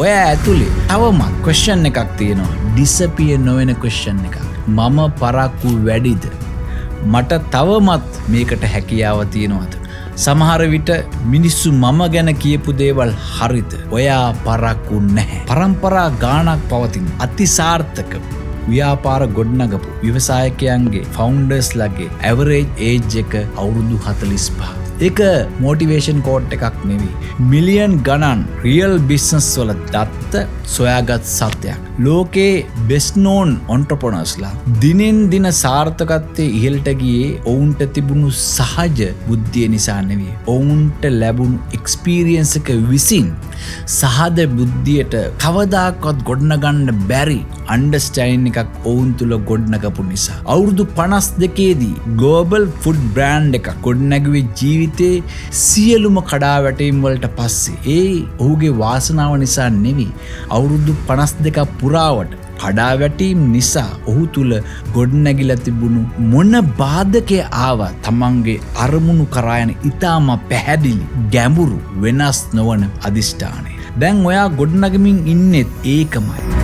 ඔය ඇතුලේ තවමත් ක්වෙස්චන් එකක් තියෙනවා. ඩිසපියර් නොවන ක්වෙස්චන් එකක්. මම පරක්කු වැඩිද? මට තවමත් මේකට හැකියාව තියෙනවද? සමහර විට මිනිස්සු මම ගැන කියපු දේවල් හරිද? ඔයා පරක්කු නැහැ. පරම්පරා ගානක් පවතින අතිසාර්ථක ව්‍යාපාර ගොඩනගපු ව්‍යවසායකයන්ගේ ෆවුන්ඩර්ස්ලාගේ ඇවරේජ් ඒජ් එක අවුරුදු 45. ඒක මොටිවේෂන් කෝට් එකක් නෙවෙයි. මිලියන් ගණන් රියල් බිස්නස් වල දත්ත සොයාගත් සත්‍යයක්. ලෝකේ බෙස්ට් නෝන් ඔන්ටර්ප්‍රනර්ස්ලා දිනෙන් දින සාර්ථකත්වයේ ඉහළට ගියේ ඔවුන්ට තිබුණු සහජ බුද්ධිය නිසා නෙවෙයි. ඔවුන්ට ලැබුණු එක්ස්පීරියන්ස් එක විසින් සහද බුද්ධියට කවදාකවත් ගොඩනගන්න බැරි අන්ඩර්ස්ටෑන්ඩින් එකක් ඔවුන් තුල ගොඩනගපු නිසා. අවුරුදු 52දී ග්ලෝබල් ෆුඩ් බ්‍රෑන්ඩ් එකක් ගොඩනැගුවේ ජීවිතේ සියලුම කඩාවැටීම් වලට පස්සේ. ඒ ඔහුගේ වාසනාව නිසා නෙවෙයි. අවුරුදු 52ක් පුරාවට කඩාවැටීම් නිසා ඔහු තුල ගොඩනැගිලා තිබුණු මොන බාධකේ ආවා තමන්ගේ අරමුණු කරා යන ඊටාම පැහැදිලි ගැඹුරු වෙනස් නොවන අදිෂ්ඨානය. දැන් ඔයා ගොඩනගමින් ඉන්නේ ඒකමයි.